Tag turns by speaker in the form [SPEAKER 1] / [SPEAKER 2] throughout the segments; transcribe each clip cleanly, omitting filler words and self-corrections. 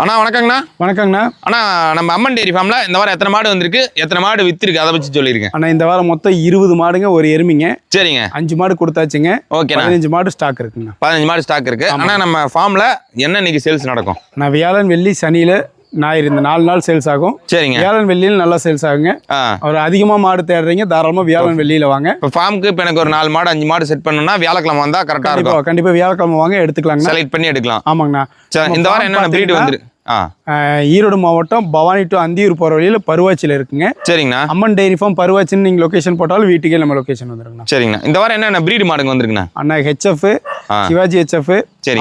[SPEAKER 1] அண்ணா வணக்கங்கண்ணா.
[SPEAKER 2] வணக்கங்கண்ணா.
[SPEAKER 1] அண்ணா நம்ம அம்மன் டெய்ரி ஃபார்மில் இந்த வாரம் எத்தனை மாடு வந்திருக்கு, எத்தனை மாடு வித்திருக்கு, அதை வச்சு சொல்லியிருக்கேன்.
[SPEAKER 2] அண்ணா இந்த வாரம் மொத்தம் 20 மாடுங்க, ஒரு எருமிங்க.
[SPEAKER 1] சரிங்க.
[SPEAKER 2] 5 மாடு கொடுத்தாச்சுங்க.
[SPEAKER 1] ஓகே.
[SPEAKER 2] 15 மாடு ஸ்டாக் இருக்குங்க.
[SPEAKER 1] 15 மாடு ஸ்டாக் இருக்கு. ஆனால் நம்ம ஃபார்மில் என்ன இன்னைக்கு சேல்ஸ் நடக்கும்?
[SPEAKER 2] நான் வியாழன் வெள்ளி சனியில் ஞாயிறு இந்த 4 நாள் சேல்ஸ் ஆகும்.
[SPEAKER 1] சரிங்க.
[SPEAKER 2] வியாழன் வெள்ளியில் நல்லா சேல்ஸ் ஆகுங்க. ஒரு அதிகமாக மாடு தேடுறீங்க, தாராளமாக வியாழன் வெள்ளியில் வாங்க.
[SPEAKER 1] இப்போ ஃபார்முக்கு இப்போ எனக்கு ஒரு 4 மாடு 5 மாடு செட் பண்ணணும்னா வியாழக்கிழமை வந்தால் கரெக்டாக இருக்கும்.
[SPEAKER 2] கண்டிப்பாக வியாழக்கிழமை வாங்க, எடுத்துக்கலாங்க.
[SPEAKER 1] செலக்ட் பண்ணி எடுக்கலாம்.
[SPEAKER 2] ஆமாங்கண்ணா.
[SPEAKER 1] இந்த வாரம் என்னென்ன பிரீடு வந்துரு?
[SPEAKER 2] ஈரோடு மாவட்டம் பவானி டு அந்தியூர் போகிற வழியில் பருவாச்சியில் இருக்குங்க.
[SPEAKER 1] சரிங்கண்ணா.
[SPEAKER 2] அம்மன் டெய்ரி ஃபார்ம் பருவாச்சின்னு நீங்கள் லொக்கேஷன் போட்டாலும் வீட்டுக்கே நம்ம லொக்கேஷன் வந்துருங்கண்ணா.
[SPEAKER 1] சரிங்கண்ணா. இந்த வாரம் என்னென்ன பிரீடு மாடுங்க வந்துருக்குண்ணா?
[SPEAKER 2] அண்ணா HF, Sivaji HF,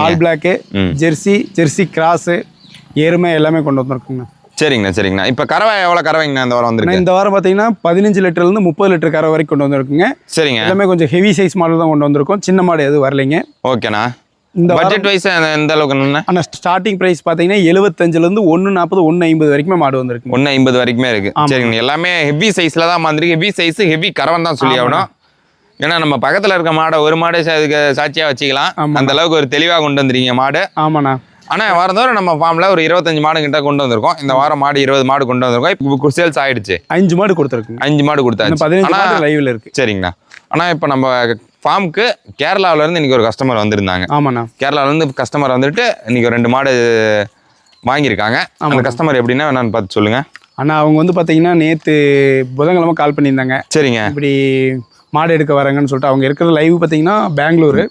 [SPEAKER 2] all black, Jersey cross, எருமை எல்லாமே கொண்டு வந்துருக்குங்கண்ணா.
[SPEAKER 1] சரிங்கண்ணா. சரிங்கண்ணா. இப்போ கறவை எவ்வளோ கறவைங்கண்ணா இந்த வாரம் வந்துருக்கு?
[SPEAKER 2] இந்த வாரம் பார்த்தீங்கன்னா 15 லிட்டர்லேருந்து 30 லிட்டர் கறவை வரைக்கும் கொண்டு வந்திருக்குங்க.
[SPEAKER 1] சரிங்க. எல்லாமே
[SPEAKER 2] கொஞ்சம் ஹெவி சைஸ் மாடல் தான் கொண்டு வந்திருக்கோம், சின்ன மாடு எதுவும் வரலைங்க.
[SPEAKER 1] ஓகேண்ணா. இந்த பட்ஜெட் வைஸ் எந்த அளவுக்கு?
[SPEAKER 2] ஆனால் ஸ்டார்டிங் ப்ரைஸ் பார்த்தீங்கன்னா 75லேருந்து 140 150 வரைக்குமே மாடு வந்திருக்கு.
[SPEAKER 1] 150 வரைக்குமே இருக்கு. சரிங்க. எல்லாமே ஹெவி சைஸில் தான் வந்திருக்கு. ஹெவி சைஸ் ஹெவி கறவன் தான் சொல்லி ஆகணும். ஏன்னா நம்ம பக்கத்தில் இருக்க மாடை ஒரு மாடு அதுக்கு சாட்சியாக வச்சுக்கலாம். அந்த அளவுக்கு ஒரு தெளிவாக கொண்டு வந்துருக்கீங்க மாடு.
[SPEAKER 2] ஆமாண்ணா.
[SPEAKER 1] ஆனால் வாரந்தோறும் நம்ம ஃபார்மில் ஒரு 25 மாடு கிட்ட கொண்டு வந்திருக்கோம். இந்த வாரம் மாடு 20 மாடு கொண்டு வந்திருக்கோம். இப்போ சேல்ஸ் ஆயிடுச்சு.
[SPEAKER 2] 5 மாடு கொடுத்துருக்கு.
[SPEAKER 1] 5 மாடு கொடுத்தாச்சு.
[SPEAKER 2] 15 மாடு லைவ்ல இருக்கு.
[SPEAKER 1] சரிங்கண்ணா. ஆனால் இப்போ நம்ம ஃபார்முக்கு கேரளாவிலேருந்து இன்னைக்கு ஒரு கஸ்டமர் வந்திருந்தாங்க.
[SPEAKER 2] ஆமாண்ணா.
[SPEAKER 1] கேரளாவிலேருந்து கஸ்டமர் வந்துட்டு இன்னைக்கு 2 மாடு வாங்கியிருக்காங்க. அந்த கஸ்டமர் எப்படின்னா என்னன்னு பார்த்து சொல்லுங்க.
[SPEAKER 2] அண்ணா அவங்க வந்து பார்த்தீங்கன்னா நேற்று புதன்கிழமை கால் பண்ணியிருந்தாங்க.
[SPEAKER 1] சரிங்க.
[SPEAKER 2] இப்படி மாடு எடுக்க வராங்கன்னு சொல்லிட்டு அவங்க இருக்கிற லைவ் பார்த்தீங்கன்னா பெங்களூரு.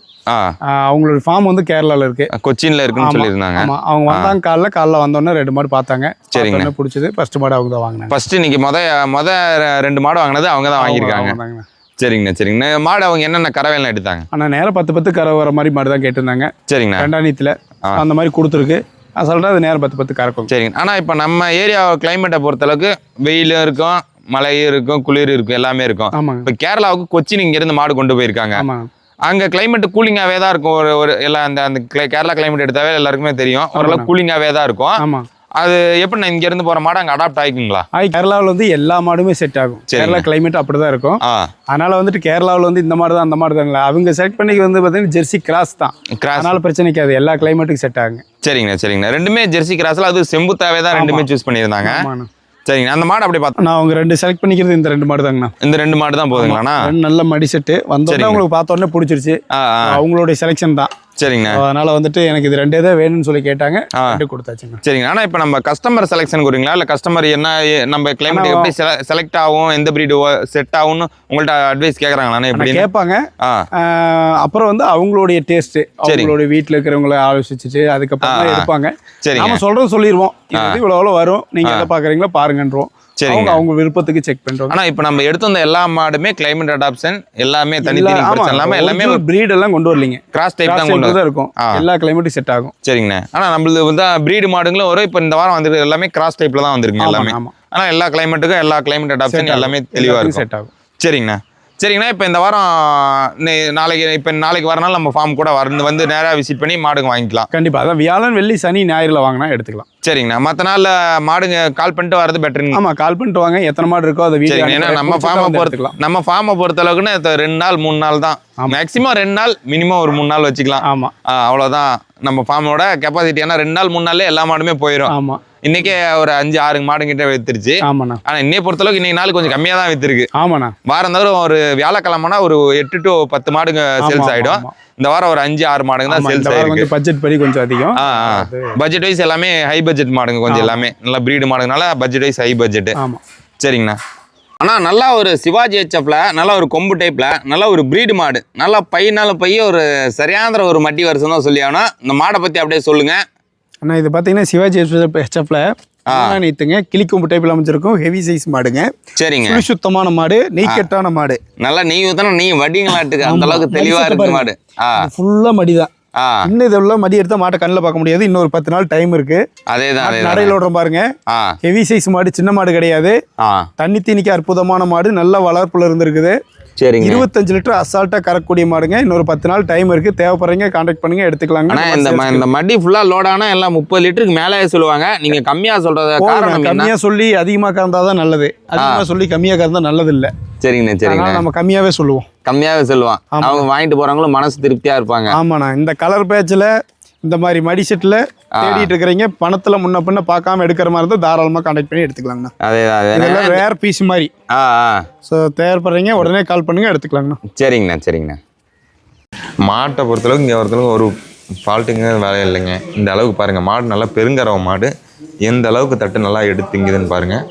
[SPEAKER 2] அவங்களோட ஃபார்ம் வந்து கேரளாவில் இருக்கு,
[SPEAKER 1] கொச்சின்ல இருக்குன்னு சொல்லியிருந்தாங்க.
[SPEAKER 2] அவங்க வந்தாங்க காலைல வந்தோடனே 2 மாடு பார்த்தாங்க. சரிங்க. பிடிச்சது ஃபர்ஸ்ட் மாடு அவங்க தான் வாங்கினாங்க.
[SPEAKER 1] ஃபர்ஸ்ட் இன்னைக்கு முத 2 மாடு வாங்கினது அவங்க தான் வாங்கியிருக்காங்க. சரிங்கண்ணா. சரிங்கண்ணா. மாடு அவங்க என்னென்ன கறவைலாம் எடுத்தாங்க?
[SPEAKER 2] ஆனால் நேரம் 10 கறவை வர மாதிரி மாடு தான் கேட்டிருந்தாங்க.
[SPEAKER 1] சரிங்கண்ணா.
[SPEAKER 2] ரெண்டாணியத்தில் அந்த மாதிரி கொடுத்துருக்கு. சொல்லிட்டு அது நேரம் 10 கறக்கும்.
[SPEAKER 1] சரிங்க. ஆனால் இப்போ நம்ம ஏரியா கிளைமேட்டை பொறுத்தளவுக்கு வெயிலும் இருக்கும், மழையும் இருக்கும், குளிர் இருக்கும், எல்லாமே இருக்கும். இப்போ கேரளாவுக்கு கொச்சின் இங்கேருந்து மாடு கொண்டு போயிருக்காங்க. அங்கே கிளைமேட் கூலிங்காகவே தான் இருக்கும். ஒரு எல்லாம் அந்த கேரளா கிளைமேட் எடுத்தாவே எல்லாருக்குமே தெரியும், ஓரளவு கூலிங்காகவே தான் இருக்கும். அது எப்படி நான் இங்க இருந்து போற மாடு அங்க அடாப்ட் ஆயிக்குங்களா?
[SPEAKER 2] கேரளாவில் வந்து எல்லா மாடுமே செட் ஆகும். கேரளா கிளைமேட் அப்படிதான் இருக்கும். அதனால வந்துட்டு கேரளாவில் வந்து இந்த மாடு தான் அந்த மாடு தான் அவங்க செலக்ட் பண்ணி வந்து பார்த்தீங்கன்னா ஜெர்சி கிராஸ் தான். அதனால பிரச்சனைக்காது, எல்லா கிளைமேட்டுக்கும் செட் ஆகுங்க.
[SPEAKER 1] சரிங்கண்ணா. சரிங்கண்ணா. ரெண்டுமே ஜெர்சி கிராஸ்ல அது செம்புத்தாவே தான் ரெண்டுமே சூஸ் பண்ணியிருந்தாங்க. சரிங்க. அந்த மாடு அப்படி பார்த்தா
[SPEAKER 2] நான் அவங்க 2 செலக்ட் பண்ணிக்கிறது இந்த 2 மாடு தாங்கண்ணா.
[SPEAKER 1] இந்த 2 மாடு தான் போதுங்களாண்ணா?
[SPEAKER 2] நல்ல மடி செட்டு வந்தோடனே உங்களுக்கு பார்த்த உடனே பிடிச்சிருச்சு. அவங்களுடைய செலெக்ஷன் தான்.
[SPEAKER 1] சரிங்கண்ணா.
[SPEAKER 2] அதனால வந்துட்டு எனக்கு இது 2 தான் வேணும்னு சொல்லி கேட்டாங்க, கொடுத்தாச்சுங்க.
[SPEAKER 1] சரிங்க. ஆனால் இப்போ நம்ம கஸ்டமர் செலெக்ஷன் கூறீங்களா, இல்லை கஸ்டமர் என்ன நம்ம கிளைமேட் எப்படி செலக்ட் ஆகும், எந்த பிரீடு செட் ஆகும்னு உங்கள்ட்ட அட்வைஸ் கேட்குறாங்களா? எப்படி கேட்பாங்க.
[SPEAKER 2] அப்புறம் வந்து அவங்களுடைய டேஸ்ட், அவங்களுடைய வீட்டில் இருக்கிறவங்கள ஆலோசிச்சுட்டு அதுக்கப்புறம் எடுப்பாங்க. சரி, நம்ம சொல்றது சொல்லிடுவோம், இது இவ்வளோ வரும், நீங்க எதை பாக்குறீங்களோ பாருங்கன்றோம். சரிங்க. அவங்க விருப்பத்துக்கு செக் பண்றோம்.
[SPEAKER 1] ஆனா இப்போ நம்ம எடுத்து வந்த எல்லா மாடுமே கிளைமேட் அடாப்ஷன் எல்லாமே தனித்தனி பிரச்சனை எல்லாமே
[SPEAKER 2] பிரீட் எல்லாம் கொண்டு வரலீங்க.
[SPEAKER 1] கிராஸ் டைப் தான் கொண்டு
[SPEAKER 2] இருக்கும். எல்லா கிளைமேட்டும் செட் ஆகும்.
[SPEAKER 1] சரிங்கண்ணா. ஆனா நம்மளது வந்து பிரீடு மாடுங்களும் வரும். இப்போ இந்த வாரம் வந்துருக்கு எல்லாமே கிராஸ் டைப்ல தான் வந்துருக்கு எல்லாமே. ஆனா எல்லா கிளைமேட்டுக்கும் எல்லா கிளைமேட் அடாப்ஷன் எல்லாமே தெளிவா இருக்கும், செட் ஆகும். சரிங்கண்ணா. சரிங்கண்ணா. இப்போ இந்த வாரம் நாளைக்கு வரனால நம்ம ஃபார்ம் கூட வந்து நேராக விசிட் பண்ணி மாடுங்க வாங்கிக்கலாம்.
[SPEAKER 2] கண்டிப்பா. அதான் வியாழன் வெள்ளி சனி ஞாயிறுல வாங்கினா எடுத்துக்கலாம்.
[SPEAKER 1] சரிங்கண்ணா. மற்ற நாளில் மாடுங்க கால் பண்ணிட்டு வரது பெட்டருங்க.
[SPEAKER 2] ஆமாம், கால் பண்ணிட்டு வாங்க, எத்தனை மாடு இருக்கோ அதை வீட்டுக்கு.
[SPEAKER 1] ஏன்னா நம்ம ஃபார்மை பொறுத்த அளவுக்குன்னு 2 நாள் 3 நாள் தான் மேக்ஸிமம். 2 நாள் மினிமம், ஒரு 3 நாள் வச்சுக்கலாம். ஆமாம், அவ்வளோதான் நம்ம ஃபார்மோட கெப்பாசிட்டி. ஏன்னா 2 நாள் 3 நாள்ல எல்லா மாடுமே போயிடும். ஆமாம். இன்னைக்கே ஒரு 5-6 மாடு கிட்ட வித்துருச்சு. ஆமாண்ணா. ஆனா இன்னைய பொறுத்தளவுக்கு இன்னைக்கு நாள் கொஞ்சம் கம்மியா தான் வித்துருக்கு. ஆமாண்ணா. வாரம் தவிர ஒரு வியாழக்கிழமைனா ஒரு 8 to 10 மாடுங்க சேல்ஸ் ஆயிடும். இந்த வாரம் ஒரு 5-6 மாடுங்க தான் சேல்ஸ் ஆயிருக்கு.
[SPEAKER 2] பட்ஜெட் படி கொஞ்சம் அதிகம்.
[SPEAKER 1] பட்ஜெட் வைஸ் எல்லாமே ஹை பட்ஜெட் மாடுங்க, கொஞ்சம் எல்லாமே நல்ல பிரீடு மாடுங்கனால பட்ஜெட் வைஸ் ஹை பட்ஜெட். ஆமா. சரிங்கண்ணா. ஆனா நல்லா ஒரு சிவாஜி ஹெச்எஃப்ல நல்ல ஒரு கொம்பு டைப்ல நல்ல ஒரு பிரீடு மாடு, நல்லா பையனால ஒரு சரியாந்திர ஒரு மட்டி வருஷம் தான் சொல்லி ஆகணும். இந்த மாடை பத்தி அப்படியே சொல்லுங்க
[SPEAKER 2] அண்ணா. இது பார்த்தீங்கன்னா சிவாஜி ஹெச்எஃப்ல நீத்துங்க கிளிக்கொம்பு டைப்ல அமைச்சிருக்கும், ஹெவி சைஸ் மாடுங்க. சரிங்க. சுத்தமான மாடு, நெய் கட்டான மாடு. நல்லா நெய் ஊத்தனா நெய் வடிங்களாட்டுக்கு அந்த அளவுக்கு தெளிவா இருக்கு மாடு. ஃபுல்லா மடிதான். இன்னும் இதெல்லாம் மடி எடுத்தா மாட்டை கண்ணில் பார்க்க முடியாது. இன்னொரு 10 நாள் டைம் இருக்கு. அதேதான் நடையில ஓடுறோம் பாருங்க. ஹெவி சைஸ் மாடு, சின்ன மாடு கிடையாது. தண்ணி தீனிக்கு அற்புதமான மாடு, நல்ல வளர்ப்புல இருந்திருக்குது. சரிங்க. 25 லிட்டர் அசால்ட்டா கறக்கூடிய மாடுங்க. இன்னொரு 10 நாள் டைம் இருக்கு, தேவைப்படுறீங்க கான்டாக்ட் பண்ணுங்க, எடுத்துக்கலாங்க.
[SPEAKER 1] இந்த மடி ஃபுல்லா லோட் ஆனா எல்லாம் 30 லிட்டருக்கு மேலே சொல்லுவாங்க. நீங்க கம்மியா சொல்றது காரணம்
[SPEAKER 2] கம்மியா சொல்லி அதிகமா கறந்தாதான் நல்லது. அதிகமா சொல்லி கம்மியா கறந்தா நல்லது இல்ல.
[SPEAKER 1] சரிங்கண்ணா. சரிங்க.
[SPEAKER 2] நம்ம கம்மியாவே சொல்லுவோம்.
[SPEAKER 1] கம்மியாவே சொல்லுவான். அவங்க வாங்கிட்டு போறவங்களும் மனசு திருப்தியா இருப்பாங்க.
[SPEAKER 2] ஆமாண்ணா. இந்த கலர் பேட்ச்ல இந்த மாதிரி மடி செட்ல தேடிட்டு இருக்கிறீங்க, பணத்துல முன்ன பின்ன பார்க்காம எடுக்கிற மாதிரி இருந்தால் தாராளமா கான்டாக்ட் பண்ணி எடுத்துக்கலாங்கண்ணா. அதே ரேர் பீஸ் மாதிரி. ஸோ தேவைப்படுறீங்க உடனே கால் பண்ணுங்க, எடுத்துக்கலாங்கண்ணா.
[SPEAKER 1] சரிங்கண்ணா சரிங்கண்ணா. மாட்டை பொறுத்தளவுக்கு இங்கே ஒருத்தளவுக்கு ஒரு ஃபால்ட்டுங்க வேலை இல்லைங்க. இந்த அளவுக்கு பாருங்கள், மாடு நல்லா பெருங்கறவை மாடு. எந்த அளவுக்கு தட்டு நல்லா எடுத்து திங்குதுன்னு பாருங்கள்.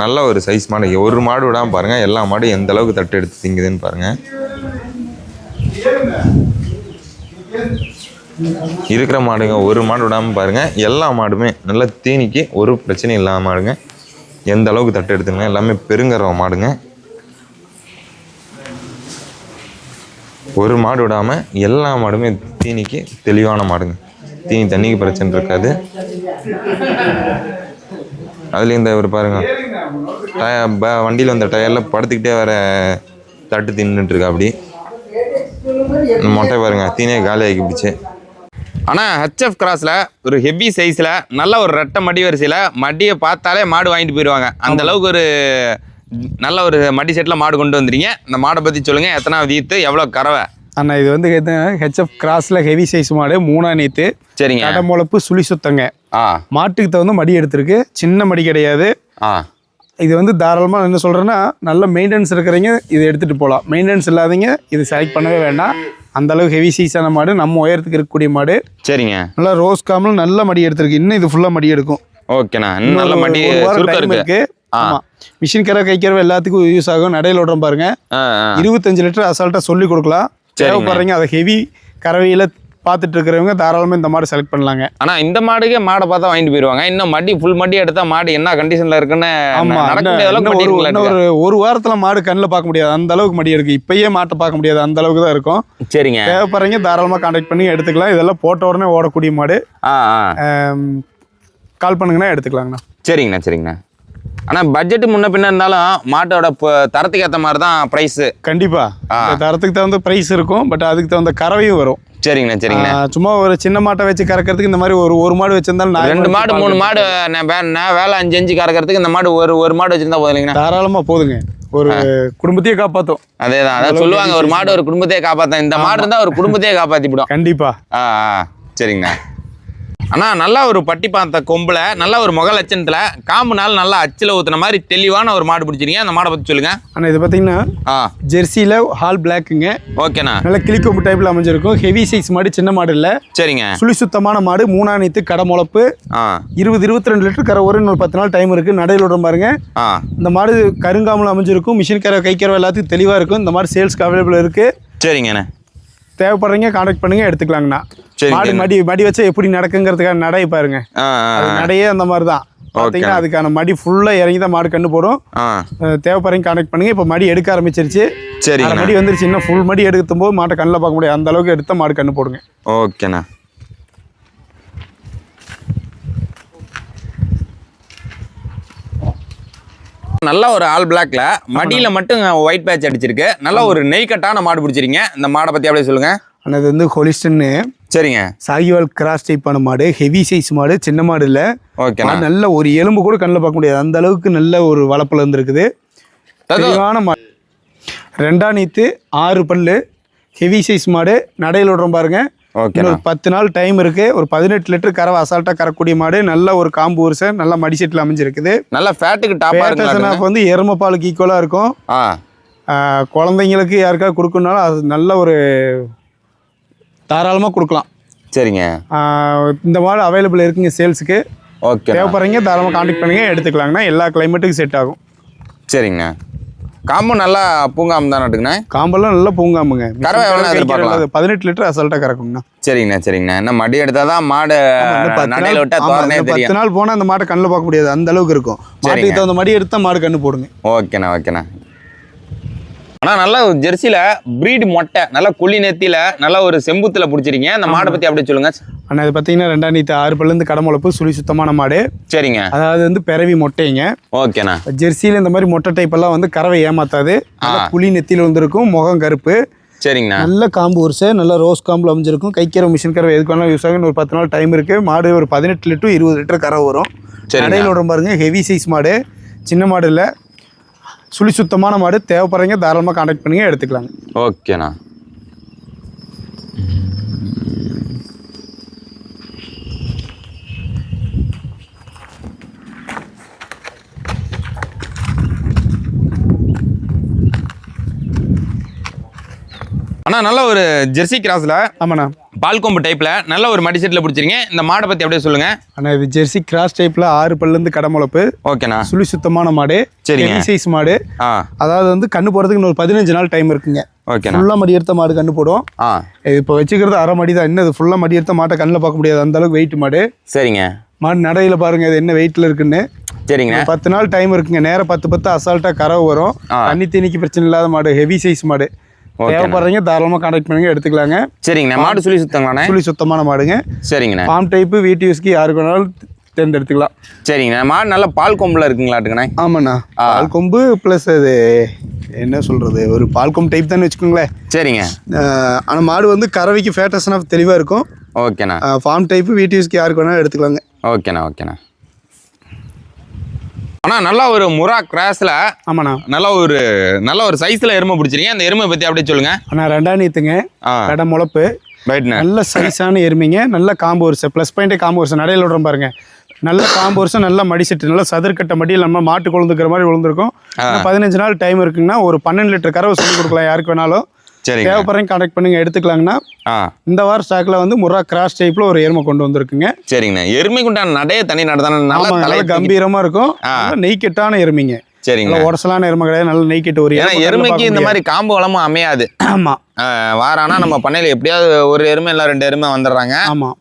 [SPEAKER 1] நல்ல ஒரு சைஸ் மாடு. ஒரு மாடு விடாமல் பாருங்கள், எல்லா மாடும் எந்த அளவுக்கு தட்டு எடுத்து திங்குதுன்னு பாருங்கள். இருக்கிற மாடுங்க ஒரு மாடு விடாமல் பாருங்கள், எல்லா மாடுமே நல்ல தீனிக்கு ஒரு பிரச்சனையும் இல்லாமல் மாடுங்க. எந்த அளவுக்கு தட்டு எடுத்துங்க, எல்லாமே பெருங்கறவை மாடுங்க. ஒரு மாடு விடாமல் எல்லா மாடுமே தீனிக்கு தெளிவான மாடுங்க. தீனி தண்ணிக்கு பிரச்சனை இருக்காது. அதுலேயும் இந்த ஒரு பாருங்க, வண்டியில் வந்த டயரில் படுத்துக்கிட்டே வர தட்டு தின்னுட்டுருக்கா. அப்படி மொட்டை பாருங்க, தீனியே காலி ஆகி பிடிச்சி. ஆனால் ஹெச்எஃப் கிராஸில் ஒரு ஹெவி சைஸில் நல்ல ஒரு ரெட்டை மடி வரிசையில் மடியை பார்த்தாலே மாடு வாங்கிட்டு போயிடுவாங்க. அந்த அளவுக்கு ஒரு நல்ல ஒரு மடி செட்டில் மாடு கொண்டு வந்துடுங்க. இந்த மாடை பற்றி சொல்லுங்கள், எத்தனாவது ஈத்து, எவ்வளோ கறவை?
[SPEAKER 2] அண்ணா இது வந்து ஹெச்எஃப் கிராஸில் ஹெவி சைஸ் மாடு, 3ஆம் நீத்து. சரிங்க. கடமுளப்பு சுழி சுத்தங்க. மாட்டுக்கு தகுந்த மடி எடுத்திருக்கு, சின்ன மடி கிடையாது. இது வந்து தாராளமாக என்ன சொல்கிறேன்னா, நல்ல மெயின்டெனன்ஸ் இருக்கிறீங்க இது எடுத்துகிட்டு போகலாம். மெயின்டெனன்ஸ் இல்லாதீங்க இது செலக்ட் பண்ணவே வேண்டாம். அந்த அளவுக்கு ஹெவி சைஸான மாடு, நம்ம உயரத்துக்கு இருக்கக்கூடிய மாடு. சரிங்க. நல்லா ரோஸ் காமல் நல்ல மடி எடுத்திருக்கு. இன்னும் இது ஃபுல்லாக மடி எடுக்கும்.
[SPEAKER 1] ஓகேண்ணா. இன்னும் நல்ல மடி
[SPEAKER 2] இருக்கு. ஆமாம், மிஷின் கரை கைக்கிறவ எல்லாத்துக்கும் யூஸ் ஆகும். நடையில் விடுறோம் பாருங்க, 25 லிட்டர் அசால்ட்டாக சொல்லி கொடுக்கலாம். தேவைப்படுறீங்க அதை ஹெவி கறவையில் பார்த்துட்டு இருக்கிறவங்க தாராளமாக இந்த மாடு செலக்ட் பண்ணலாங்க.
[SPEAKER 1] ஆனால் இந்த மாடுக்கே மாடை பார்த்தா வாங்கிட்டு போயிடுவாங்க. இன்னும் மடி ஃபுல் மடி எடுத்தா மாடு என்ன கண்டிஷனில் இருக்குன்னு
[SPEAKER 2] ஒரு வாரத்தில் மாடு கண்ணில் பார்க்க முடியாது, அந்த அளவுக்கு மடி இருக்கு. இப்பயே மாட்டை பார்க்க முடியாது, அந்த அளவுக்கு தான் இருக்கும். சரிங்க. தேவைப்படுறீங்க தாராளமாக கான்டாக்ட் பண்ணி எடுத்துக்கலாம். இதெல்லாம் போட்ட உடனே ஓடக்கூடிய மாடு. கால் பண்ணுங்கன்னா எடுத்துக்கலாங்கண்ணா.
[SPEAKER 1] சரிங்கண்ணா சரிங்கண்ணா. ஆனால் பட்ஜெட்டு முன்ன பின்ன இருந்தாலும் மாட்டோட தரத்துக்கு ஏற்ற மாதிரி தான் ப்ரைஸு.
[SPEAKER 2] கண்டிப்பாக தரத்துக்கு தகுந்த ப்ரைஸ் இருக்கும், பட் அதுக்கு தகுந்த கறவையும் வரும்.
[SPEAKER 1] சரிங்கண்ணா சரிங்கண்ணா.
[SPEAKER 2] சும்மா ஒரு சின்ன மாட்டை வச்சு கறக்கிறதுக்கு இந்த மாதிரி ஒரு மாடு வச்சிருந்தாலும்
[SPEAKER 1] 2 மாடு 3 மாடு வேலை 5 கறக்கிறதுக்கு இந்த மாடு ஒரு மாடு வச்சிருந்தா போதுங்கண்ணா.
[SPEAKER 2] தாராளமாக போதுங்க, ஒரு குடும்பத்தையே காப்பாற்றும்.
[SPEAKER 1] அதேதான், அதான் சொல்லுவாங்க, ஒரு மாடு ஒரு குடும்பத்தையே காப்பாற்றும். இந்த மாடு இருந்தால் ஒரு குடும்பத்தையே காப்பாற்றிவிடும்.
[SPEAKER 2] கண்டிப்பாக.
[SPEAKER 1] சரிங்கண்ணா. ஆனால் நல்லா ஒரு பட்டி பார்த்த கொம்பில் நல்ல ஒரு முக லட்சணத்தில் காம்பு நாள் நல்லா அச்சில் ஊற்றுன மாதிரி தெளிவான ஒரு மாடு பிடிச்சிருக்கீங்க. அந்த மாடை பற்றி சொல்லுங்க.
[SPEAKER 2] ஆனால் இது பார்த்தீங்கன்னா ஜெர்சியில் ஹால் பிளாக்குங்க.
[SPEAKER 1] ஓகேண்ணா.
[SPEAKER 2] நல்லா கிளிக்கொம்பு டைப்பில் அமைஞ்சிருக்கும். ஹெவி சைஸ் மாடு, சின்ன மாடு இல்லை.
[SPEAKER 1] சரிங்க.
[SPEAKER 2] சுழி சுத்தமான மாடு, 3ஆம் நீத்து, கடமுளப்பு. 20-22 லிட்டர் கரை ஒரு 10 நாள் டைம் இருக்குது. நடையில் விடுற பாருங்க. இந்த மாடு கருங்காமல் அமைஞ்சிருக்கும். மிஷின் கரை கை கரை எல்லாத்துக்கும் தெளிவாக இருக்கும். இந்த மாதிரி சேல்ஸ்க்கு அவைலபிள் இருக்குது.
[SPEAKER 1] சரிங்கண்ணா.
[SPEAKER 2] தேவைப்படுறீங்க கான்டாக்ட் பண்ணுங்க, எடுத்துக்கலாங்கண்ணா. மாடு மடி வச்சா எப்படி நடக்குங்கிறதுக்கான நடை பாருங்க. நடையே அந்த மாதிரி தான் பார்த்தீங்கன்னா, அதுக்கான மடி ஃபுல்லாக இறங்கி தான் மாடு கண்ணு போடும். தேவைப்படுறீங்க கான்டாக்ட் பண்ணுங்க. இப்போ மடி எடுக்க ஆரம்பிச்சிருச்சு. சரி, மடி வந்துருச்சு. இன்னும் ஃபுல் மடி எடுக்கும் போது மாட்டை கண்ணில் பார்க்க முடியாது, அந்த அளவுக்கு எடுத்த மாடு கண்ணு போடுங்க.
[SPEAKER 1] ஓகேண்ணா. நல்லா ஒரு ஆல் பிளாக்ல மடியில மட்டும் ஒயிட் பேட்ச் அடிச்சிருக்கு. நல்லா ஒரு நெய் கட்டான மாடு பிடிச்சிருங்க. இந்த மாடை பத்தி அப்படியே சொல்லுங்க.
[SPEAKER 2] அது வந்து ஹோலிஸ்டன்னு.
[SPEAKER 1] சரிங்க.
[SPEAKER 2] சாகிவால் கிராஸ் டைப்பான மாடு, ஹெவி சைஸ் மாடு, சின்ன மாடு இல்லை. ஓகே. நல்ல ஒரு எலும்பு கூட கண்ணில் பார்க்க முடியாது, அந்த அளவுக்கு நல்ல ஒரு வளர்ப்புல இருந்திருக்குது. தெளிவான மாடு. 2ஆம் நீத்து, 6 பல்லு, ஹெவி சைஸ் மாடு. நடையில் விடுறோம் பாருங்க. ஓகே. ஒரு 10 நாள் டைம் இருக்கு. ஒரு 18 லிட்டர் கறவை அசால்ட்டா கறக்கூடிய மாடு. நல்ல ஒரு காம்பு வருஷ நல்ல மடி செட்டில் அமைஞ்சிருக்குது.
[SPEAKER 1] நல்ல ஃபேட்டுக்கு டாப்பா இருக்கு.
[SPEAKER 2] வந்து எருமை பாலுக்கு ஈக்குவலா இருக்கும். குழந்தைங்களுக்கு யாருக்காவது கொடுக்கணும்னாலும் அது நல்ல ஒரு தாராளமாக கொடுக்கலாம். சரிங்க. இந்த மாடு அவைலபிள் இருக்குங்க சேல்ஸுக்கு. ஓகே. தேவைப்படுறீங்க தாராளமாக கான்டாக்ட் பண்ணுங்க, எடுத்துக்கலாங்கண்ணா. எல்லா கிளைமேட்டுக்கும் செட் ஆகும்.
[SPEAKER 1] சரிங்க. காம்பு நல்லா பூங்காம்பு தான் நட்டுங்கண்ணா.
[SPEAKER 2] காம்பெல்லாம் நல்லா பூங்காம்புங்க.
[SPEAKER 1] கறவை எவ்வளோ எதிர்பார்க்கலாம்?
[SPEAKER 2] 18 லிட்டர் அசால்ட்டாக கறக்குங்கண்ணா.
[SPEAKER 1] சரிங்கண்ணா சரிங்கண்ணா. என்ன மடி எடுத்தால் தான் மாடு நடையில் விட்டா தோரணே தெரியும்.
[SPEAKER 2] 10 நாள் போனால் அந்த மாட்டை கண்ணில் பார்க்க முடியாது, அந்த அளவுக்கு இருக்கும். மாட்டுக்கு தகுந்த மடி எடுத்தால் மாடு கண்ணு போடுங்க.
[SPEAKER 1] ஓகேண்ணா ஓகேண்ணா. ஆனால் நல்லா ஜெர்சியில் ப்ரீடு மொட்டை நல்லா குழி நெத்தியில் நல்லா ஒரு செம்புத்தில் பிடிச்சிருக்கீங்க. அந்த மாடை பற்றி அப்படியே சொல்லுங்க.
[SPEAKER 2] ஆனால் இது பார்த்தீங்கன்னா 2ஆம் நீத்து, 6 பல்லேருந்து கடமுளப்பு, சுழி சுத்தமான மாடு. சரிங்க. அதாவது வந்து பிறவி மொட்டைங்க. ஓகேண்ணா. ஜெர்சியில் இந்த மாதிரி மொட்டை டைப்பெல்லாம் வந்து கறவை ஏமாத்தாது. குழி நெத்தியில் வந்துருக்கும், முகம் கருப்பு. சரிங்கண்ணா. நல்ல காம்பு உரிசை, நல்ல ரோஸ் காம்பில் அமைஞ்சிருக்கும். கைக்கரை மிஷின் கறவை எதுக்கு வேணாலும் யூஸ் ஆகும். ஒரு 10 நாள் டைம் இருக்குது. மாடு ஒரு 18 லிட்டர் 20 லிட்டர் கறவை வரும். நடையில் விடுற பாருங்க. ஹெவி சைஸ் மாடு, சின்ன மாடு இல்லை, சுழி சுத்தமான மாடு. தேவைப்படுறீங்க தாராளமாக கான்டாக்ட் பண்ணுங்க, எடுத்துக்கலாங்க.
[SPEAKER 1] ஓகேண்ணா. அண்ணா நல்ல ஒரு ஜெர்சி கிராஸ்ல
[SPEAKER 2] ஆமாண்ணா
[SPEAKER 1] பால் கொம்பு டைப்ல நல்ல ஒரு மடி செட்ல பிடிச்சிருங்க. இந்த மாடை பத்தி அப்படியே சொல்லுங்க.
[SPEAKER 2] அண்ணா இது ஜெர்சி கிராஸ் டைப்ல 6 பல்லேருந்து கடமுளப்பு.
[SPEAKER 1] ஓகேண்ணா.
[SPEAKER 2] சுழி சுத்தமான மாடு.
[SPEAKER 1] சரிங்க.
[SPEAKER 2] சைஸ் மாடு. அதாவது வந்து கண்ணு போறதுக்கு இன்னொரு 15 நாள் டைம் இருக்குங்க.
[SPEAKER 1] ஓகேண்ணா.
[SPEAKER 2] ஃபுல்லா மடி எடுத்த மாடு கண்ணு போடும். இப்போ வச்சுக்கிறது அரை மடி தான். இன்னும் ஃபுல்லா மடி எடுத்த மாட்டை கண்ணில் பார்க்க முடியாது, அந்த அளவுக்கு வெயிட் மாடு.
[SPEAKER 1] சரிங்க.
[SPEAKER 2] மாடு நடையில பாருங்க இது என்ன வெயிட்ல இருக்குன்னு.
[SPEAKER 1] சரிங்க.
[SPEAKER 2] 10 நாள் டைம் இருக்குங்க. நேரம் 10 அசால்ட்டா கறவை வரும். தண்ணி தீனிக்கு பிரச்சனை இல்லாத மாடு, ஹெவி சைஸ் மாடு. தேவைப்படுறீங்க தாராளமாக கான்டாக்ட் பண்ணுங்க, எடுத்துக்கலாங்க.
[SPEAKER 1] சரிங்கண்ணா. மாடு சுழி சுத்தங்களாண்ணே?
[SPEAKER 2] சுழி சுத்தமான மாடுங்க.
[SPEAKER 1] சரிங்கண்ணா.
[SPEAKER 2] ஃபார்ம் டைப்பு வீட்டு யூஸ்க்கு யாருக்கு வேணாலும் தேர்ந்தெடுத்துக்கலாம்.
[SPEAKER 1] சரிங்கண்ணா. மாடு நல்ல பால் கொம்புல இருக்குங்களாட்டுங்கண்ணா?
[SPEAKER 2] ஆமாண்ணா. பால் கொம்பு ப்ளஸ் அது என்ன சொல்றது, ஒரு பால் கொம்பு டைப் தான் வச்சுக்கோங்களேன்.
[SPEAKER 1] சரிங்க.
[SPEAKER 2] ஆனால் மாடு வந்து கறவைக்கு ஃபேட்டஸ்னா தெளிவாக இருக்கும்.
[SPEAKER 1] ஓகேண்ணா.
[SPEAKER 2] ஃபார்ம் டைப்பு வீட்டு யூஸ்க்கு யாருக்கு வேணாலும் எடுத்துக்கலாங்க.
[SPEAKER 1] ஓகேண்ணா. ஓகேண்ணா. அண்ணா நல்லா ஒரு முரா கிராஸ்ல.
[SPEAKER 2] ஆமாண்ணா.
[SPEAKER 1] நல்ல ஒரு சைஸ்ல எருமை பிடிச்சிருக்கீங்க. அந்த எருமை பத்தி அப்படியே சொல்லுங்க.
[SPEAKER 2] அண்ணா 2ஆம் நீத்துங்க. கடை முளப்பு. நல்ல சைஸான எருமைங்க. நல்ல காம்பு வருஷம் ப்ளஸ் பாயிண்டே காம்பு வருஷம் நடையில் விடுறோம் பாருங்க. நல்ல காம்பு வருஷம், நல்ல மடி செட்டு, நல்ல சதுர்கட்ட மடியில் நம்ம மாட்டு கொழுந்துக்கிற மாதிரி விழுந்திருக்கும். 15 நாள் டைம் இருக்குங்கன்னா ஒரு 12 லிட்டர் கறவை சொல்லி கொடுக்கலாம் யாருக்கு வேணாலும். தேவைப்படுறீங்க கான்டாக்ட் பண்ணுங்க, எடுத்துக்கலாங்கண்ணா. இந்த வாரம் ஸ்டாக்ல வந்து முரா கிராஸ் டைப்ல ஒரு எருமை கொண்டு வந்திருக்குங்க.
[SPEAKER 1] சரிங்கண்ணா. எருமைக்கு உண்டான நடைய தனி நடதான
[SPEAKER 2] நல்ல கம்பீரமா இருக்கும். நெய்க்கெட்டான எருமைங்க.
[SPEAKER 1] சரிங்க.
[SPEAKER 2] உடசலான எருமை கிடையாது, நல்ல நெய்க்கெட்டு ஒரு
[SPEAKER 1] எருமைக்கு இந்த மாதிரி காம்பு வளமும் அமையாது.
[SPEAKER 2] ஆமா.
[SPEAKER 1] வாரானா நம்ம பண்ணையில எப்படியாவது ஒரு எருமை இல்ல 2 எருமை வந்துடுறாங்க.
[SPEAKER 2] ஆமா.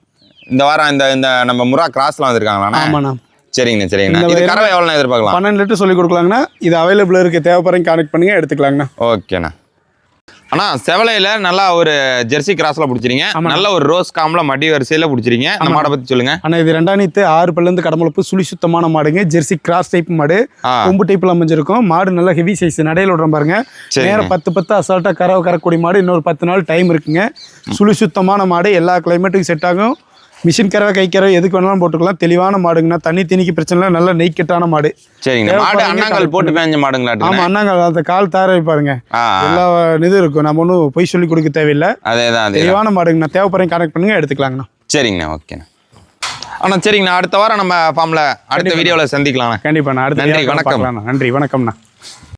[SPEAKER 1] இந்த வாரம் இந்த நம்ம முரா கிராஸ்லாம் வந்திருக்காங்களா?
[SPEAKER 2] ஆமாண்ணா.
[SPEAKER 1] சரிங்கண்ணா. சரிங்கண்ணா. இது கறவை எவ்வளோ எதிர்பார்க்கலாம்?
[SPEAKER 2] 12 லிட்டர் சொல்லி கொடுக்கலாங்கண்ணா. இது அவைலபிள் இருக்கு, தேவைப்படுறீங்க கான்டாக்ட் பண்ணுங்க, எடுத்துக்கலாங்கண்ணா.
[SPEAKER 1] ஓகேண்ணா. அண்ணா செவலையில நல்லா ஒரு ஜெர்சி கிராஸ்ல பிடிச்சிருங்க. நல்ல ஒரு ரோஸ் காம்ல மடி வரிசையில பிடிச்சிருங்க. அந்த மாடை பத்தி சொல்லுங்க.
[SPEAKER 2] அண்ணா இது 2ஆம் நீத்து 6 பல்லேருந்து கடமுளப்பு சுழி சுத்தமான மாடுங்க. ஜெர்சி கிராஸ் டைப் மாடு. கொம்பு டைப்ல அமைஞ்சிருக்கும். மாடு நல்ல ஹெவி சைஸ் நடையில விடுறோம் பாருங்க. நேரம் 10 அசால்ட்டா கறவை கறக்கூடிய மாடு. இன்னொரு 10 நாள் டைம் இருக்குங்க. சுழி சுத்தமான மாடு. எல்லா கிளைமேட்டுக்கும் செட் ஆகும். மிஷின் கறவை கை கறவை எதுக்கு வேணாலும் போட்டுக்கலாம். தெளிவான மாடுங்கண்ணா. தண்ணி தீனிக்கு பிரச்சனை இல்லை. நல்ல நெய்க்கெட்டான மாடு.
[SPEAKER 1] சரிங்க. மாடு அண்ணாங்கல் போட்டு பேஞ்ச மாடுங்களா?
[SPEAKER 2] ஆமா, அண்ணாங்கல். அந்த கால் தாரை பாருங்க, எல்லா இது இருக்கும். நம்ம ஒன்றும் பொய் சொல்லி கொடுக்க தேவையில்லை.
[SPEAKER 1] அதேதான்.
[SPEAKER 2] தெளிவான மாடுங்கண்ணா. தேவைப்படுறீங்க கான்டாக்ட் பண்ணுங்க, எடுத்துக்கலாங்கண்ணா.
[SPEAKER 1] சரிங்கண்ணா. ஓகேண்ணா. அண்ணா சரிங்கண்ணா. அடுத்த வாரம் நம்ம ஃபார்ம்ல அடுத்த வீடியோவில் சந்திக்கலாம்.
[SPEAKER 2] கண்டிப்பாண்ணா. அடுத்த
[SPEAKER 1] நன்றி, வணக்கம்.
[SPEAKER 2] நன்றி, வணக்கம்ண்ணா.